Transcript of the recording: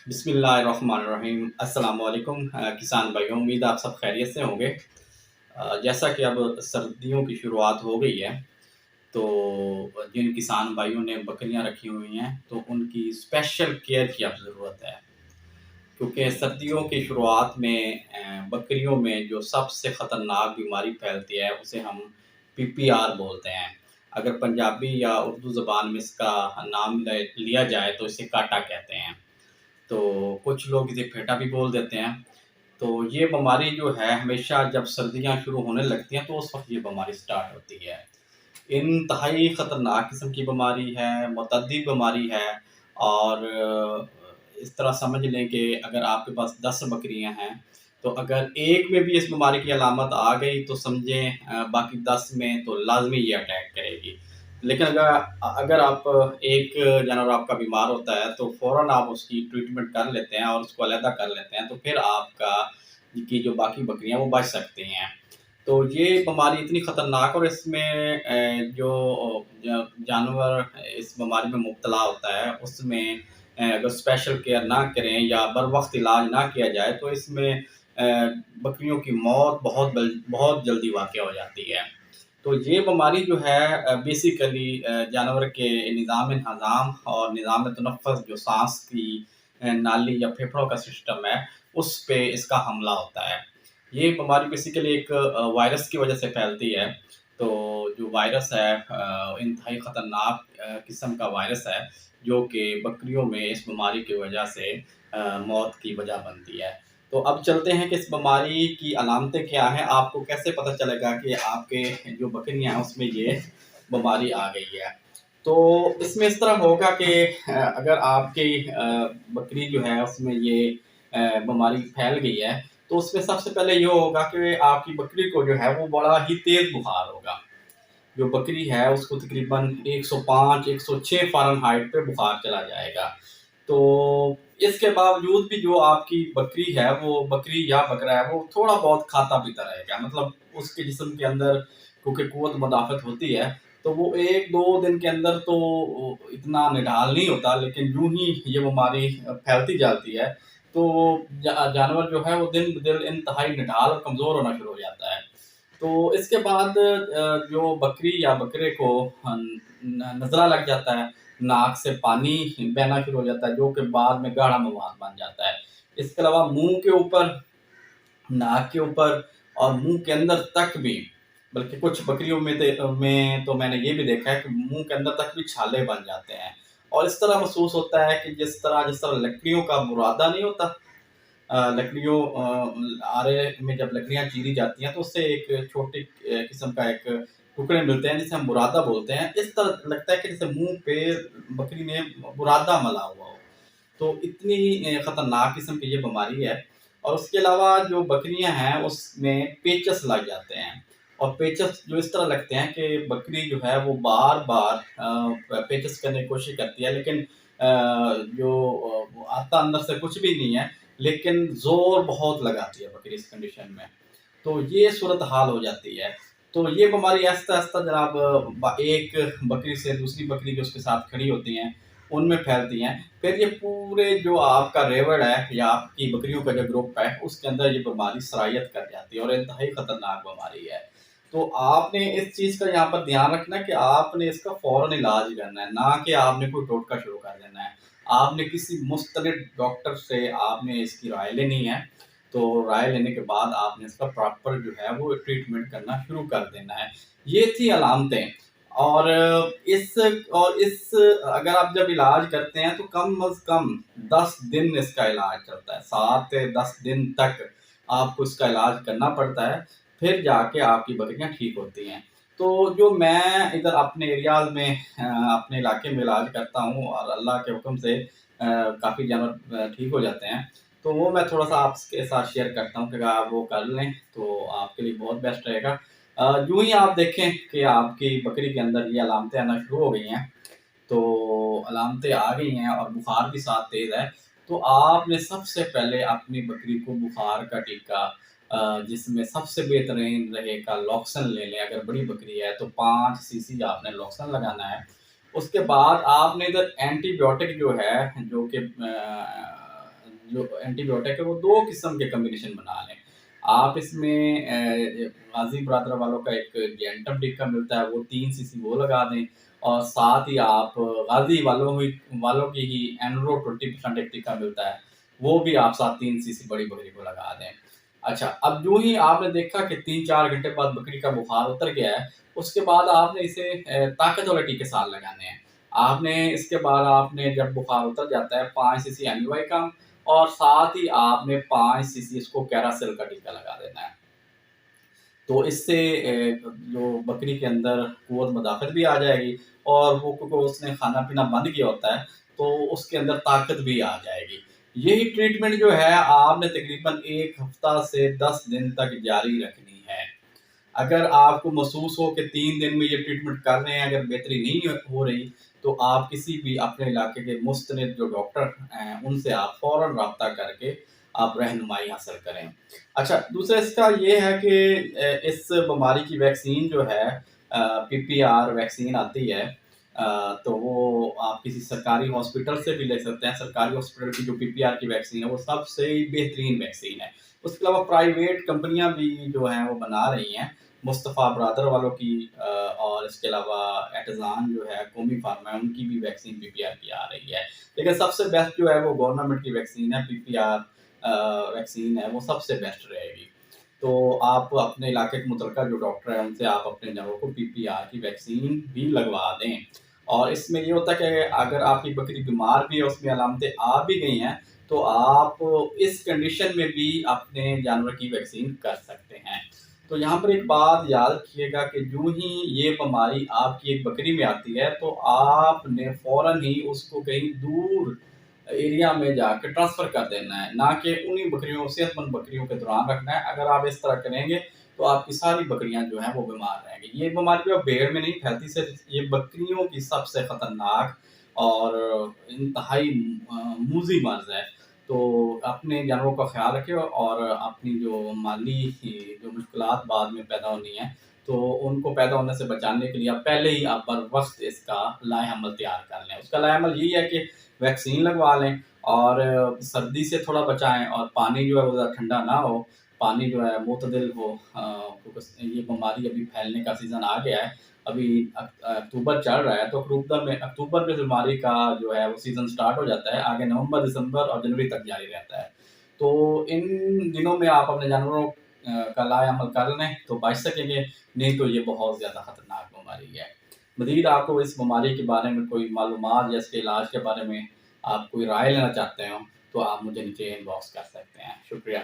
बिस्मिल्लाहिर्रहमानिर्रहीम। अस्सलाम वालेकुम किसान भाइयों, उम्मीद आप सब खैरियत से होंगे। जैसा कि अब सर्दियों की शुरुआत हो गई है, तो जिन किसान भाइयों ने बकरियां रखी हुई हैं तो उनकी स्पेशल केयर की अब ज़रूरत है, क्योंकि सर्दियों की शुरुआत में बकरियों में जो सबसे ख़तरनाक बीमारी फैलती है उसे हम पीपीआर बोलते हैं। अगर पंजाबी या उर्दू ज़बान में इसका नाम लिया जाए तो इसे काटा कहते हैं। तो कुछ लोग इसे फेटा भी बोल देते हैं। तो ये बीमारी जो है हमेशा जब सर्दियाँ शुरू होने लगती हैं तो उस वक़्त ये बीमारी स्टार्ट होती है। इंतहाई ख़तरनाक किस्म की बीमारी है, मुतअद्दी बीमारी है। और इस तरह समझ लें कि अगर आपके पास 10 बकरियाँ हैं, तो अगर एक में भी इस बीमारी की अलामत आ गई तो समझें बाकी 10 में तो लाज़मी ये अटैक करेगी। लेकिन अगर आप एक जानवर आपका बीमार होता है तो फ़ौरन आप उसकी ट्रीटमेंट कर लेते हैं और उसको अलहदा कर लेते हैं, तो फिर आपका की जो बाकी बकरियाँ वो बच सकती हैं। तो ये बीमारी इतनी ख़तरनाक, और इसमें जो जानवर इस बीमारी में मुब्तला होता है उसमें अगर स्पेशल केयर ना करें या बर वक्त इलाज ना किया जाए तो इसमें बकरियों की मौत बहुत जल्दी वाक़या हो जाती है। तो ये बीमारी जो है बेसिकली जानवर के निज़ाम हज़ाम और निज़ाम तनफ़्फ़ुस जो साँस की नाली या फेफड़ों का सिस्टम है, उस पे इसका हमला होता है। ये बीमारी बेसिकली एक वायरस की वजह से फैलती है। तो जो वायरस है इंतहाई ख़तरनाक किस्म का वायरस है, जो कि बकरियों में इस बीमारी की वजह से मौत की वजह बनती है। तो अब चलते हैं कि इस बीमारी की अलामतें क्या हैं, आपको कैसे पता चलेगा कि आपके जो बकरियाँ हैं उसमें ये बीमारी आ गई है। तो इसमें इस तरह होगा कि अगर आपकी बकरी जो है उसमें ये बीमारी फैल गई है, तो उसमें सबसे पहले ये होगा कि आपकी बकरी को जो है वो बड़ा ही तेज़ बुखार होगा। जो बकरी है उसको तकरीबन 105, 106 फ़ारेनहाइट पे बुखार चला जाएगा। तो इसके बावजूद भी जो आपकी बकरी है, वो बकरी या बकरा है, वो थोड़ा बहुत खाता-पीता रहेगा। मतलब उसके जिस्म के अंदर क्योंकि क़ुव्वत मुदाफ़त होती है, तो वो 1-2 दिन के अंदर तो इतना निढाल नहीं होता, लेकिन यूँ ही ये बीमारी फैलती जाती है, तो जानवर जो है वो दिन-ब-दिन इंतहाई निढाल और कमज़ोर होना शुरू हो जाता है। तो इसके बाद जो बकरी या बकरे को नज़ला लग जाता है, नाक से पानी बहना शुरू हो जाता है, जो कि बाद में गाढ़ा मवाद बन जाता है। इसके अलावा मुँह के ऊपर, नाक के ऊपर और मुँह के अंदर तक भी, बल्कि कुछ बकरियों में तो मैंने ये भी देखा है कि मुँह के अंदर तक भी छाले बन जाते हैं। और इस तरह महसूस होता है कि जिस तरह लकड़ियों का बुरादा नहीं होता, लकड़ियों आरे में जब लकड़ियाँ चीरी जाती हैं तो उससे एक छोटी किस्म का एक टुकड़े मिलते हैं जिसे हम बुरादा बोलते हैं। इस तरह लगता है कि जैसे मुँह पे बकरी ने बुरादा मला हुआ हो। तो इतनी ख़तरनाक किस्म की ये बीमारी है। और उसके अलावा जो बकरियाँ हैं उसमें पेचस लग जाते हैं, और पेचस जो इस तरह लगते हैं कि बकरी जो है वो बार-बार पेचस करने की कोशिश करती है, लेकिन जो वो आता अंदर से कुछ भी नहीं है, लेकिन ज़ोर बहुत लगाती है बकरी इस कंडीशन में। तो ये सूरत हाल हो जाती है। तो ये बीमारी आहिस्ता-आहिस्ता जनाब एक बकरी से दूसरी बकरी जो उसके साथ खड़ी होती हैं, उनमें फैलती हैं। फिर ये पूरे जो आपका रेवड़ है या आपकी बकरियों का जो ग्रुप है, उसके अंदर ये बीमारी सरायत कर जाती है और इंतहाई ख़तरनाक बीमारी है। तो आपने इस चीज़ का यहाँ पर ध्यान रखना है कि आपने इसका फ़ौरन इलाज करना है, ना कि आपने कोई टोटका शुरू कर देना है। आपने किसी मुस्तनिद डॉक्टर से आपने इसकी राय लेनी है। तो राय लेने के बाद आपने इसका प्रॉपर जो है वो ट्रीटमेंट करना शुरू कर देना है। ये थी अलामतें। और इस अगर आप जब इलाज करते हैं तो कम अज़ कम 10 दिन इसका इलाज चलता है। 7 से 10 दिन तक आपको इसका इलाज करना पड़ता है, फिर जाके आपकी बकरियाँ ठीक होती हैं। तो जो मैं इधर अपने एरियाज़ में अपने इलाके में इलाज करता हूँ और अल्लाह के हुक्म से काफ़ी जानवर ठीक हो जाते हैं। तो वो मैं थोड़ा-सा आपके साथ शेयर करता हूँ कि अगर आप वो कर लें तो आपके लिए बहुत बेस्ट रहेगा। यूँ ही आप देखें कि आपकी बकरी के अंदर ये अलामतें आना शुरू हो गई हैं, तो अलामतें आ गई हैं और बुखार भी साथ तेज़ है, तो आपने सबसे पहले अपनी बकरी को बुखार का टीका जिसमें सबसे बेहतरीन रहेगा लॉक्सन ले लें। अगर बड़ी बकरी है तो 5 सीसी आपने लॉक्सन लगाना है। उसके बाद आपने इधर एंटीबायोटिक जो है, जो कि جو اینٹی بایوٹک ہے وہ 2 قسم کے کمبینیشن بنا لیں۔ آپ اس میں غازی برادر والوں کا ایک جینٹم ڈگ کا ملتا ہے، وہ 3 سی سی وہ لگا دیں، اور ساتھ ہی آپ غازی والوں کی ہی اینرو 20% ایک ٹکا ملتا ہے، وہ بھی آپ ساتھ 3 سی سی بڑی بکری کو لگا دیں۔ اچھا، اب جو ہی آپ نے دیکھا کہ 3-4 گھنٹے بعد بکری کا بخار اتر گیا ہے، اس کے بعد آپ نے اسے طاقت والے ٹیکے ساتھ لگانے ہیں۔ آپ نے اس کے بعد آپ نے جب بخار اتر جاتا ہے 5 سی سی ایمی وائی کا، اور ساتھ ہی آپ نے 5 سی سی اس کو کیراسل کا ٹیکا لگا دینا ہے۔ تو اس سے جو بکری کے اندر قوت مدافعت بھی آ جائے گی، اور وہ کیونکہ اس نے کھانا پینا بند کیا ہوتا ہے تو اس کے اندر طاقت بھی آ جائے گی۔ یہی ٹریٹمنٹ جو ہے آپ نے تقریباً 1 ہفتہ سے 10 دن تک جاری رکھنی ہے۔ اگر آپ کو محسوس ہو کہ 3 دن میں یہ ٹریٹمنٹ کر رہے ہیں، اگر بہتری نہیں ہو رہی، تو آپ کسی بھی اپنے علاقے کے مستند جو ڈاکٹر ہیں ان سے آپ فوراً رابطہ کر کے آپ رہنمائی حاصل کریں۔ اچھا، دوسرا اس کا یہ ہے کہ اس بیماری کی ویکسین جو ہے PPR ویکسین آتی ہے، تو وہ آپ کسی سرکاری ہاسپٹل سے بھی لے سکتے ہیں۔ سرکاری ہاسپٹل کی جو PPR کی ویکسین ہے وہ سب سے بہترین ویکسین ہے۔ اس کے علاوہ پرائیویٹ کمپنیاں بھی جو ہیں وہ بنا رہی ہیں، مصطفیٰ برادر والوں کی، اور اس کے علاوہ ایٹزان جو ہے قومی فارما ہے، ان کی بھی ویکسین PPR کی آ رہی ہے۔ لیکن سب سے بیسٹ جو ہے وہ گورنمنٹ کی ویکسین ہے، PPR ویکسین ہے، وہ سب سے بیسٹ رہے گی۔ تو آپ اپنے علاقے کے متعلقہ جو ڈاکٹر ہیں ان سے آپ اپنے جانوروں کو PPR کی ویکسین بھی لگوا دیں۔ اور اس میں یہ ہوتا ہے کہ اگر آپ کی بکری بیمار بھی ہے، اس میں علامتیں آ بھی گئی ہیں، تو آپ اس کنڈیشن میں بھی اپنے جانور کی ویکسین کر سکتے ہیں۔ تو یہاں پر ایک بات یاد رکھیے گا کہ جو ہی یہ بیماری آپ کی ایک بکری میں آتی ہے تو آپ نے فوراً ہی اس کو کہیں دور ایریا میں جا کے ٹرانسفر کر دینا ہے، نہ کہ انہی بکریوں صحت مند بکریوں کے دوران رکھنا ہے۔ اگر آپ اس طرح کریں گے تو آپ کی ساری بکریاں جو ہیں وہ بیمار رہیں گی۔ یہ بیماری جو بھیڑ میں نہیں پھیلتی، صرف یہ بکریوں کی سب سے خطرناک اور انتہائی موذی مرض ہے۔ تو اپنے جانوروں کا خیال رکھیں، اور اپنی جو مالی جو مشکلات بعد میں پیدا ہونی ہیں تو ان کو پیدا ہونے سے بچانے کے لیے آپ پہلے ہی آپ بر وقت اس کا لائحہ عمل تیار کر لیں۔ اس کا لائحہ عمل یہی ہے کہ ویکسین لگوا لیں، اور سردی سے تھوڑا بچائیں، اور پانی جو ہے وہ زیادہ ٹھنڈا نہ ہو، پانی جو ہے معتدل ہو، کیونکہ یہ بیماری ابھی پھیلنے کا سیزن آ گیا ہے۔ ابھی اکتوبر چل رہا ہے، تو اکتوبر میں بیماری کا جو ہے وہ سیزن سٹارٹ ہو جاتا ہے، آگے نومبر، دسمبر اور جنوری تک جاری رہتا ہے۔ تو ان دنوں میں آپ اپنے جانوروں کا لائحہ عمل کر لیں تو بچ سکیں گے، نہیں تو یہ بہت زیادہ خطرناک بیماری ہے۔ مزید آپ کو اس بیماری کے بارے میں کوئی معلومات یا اس کے علاج کے بارے میں آپ کوئی رائے لینا چاہتے ہوں تو آپ مجھے نیچے انباکس کر سکتے ہیں۔ شکریہ۔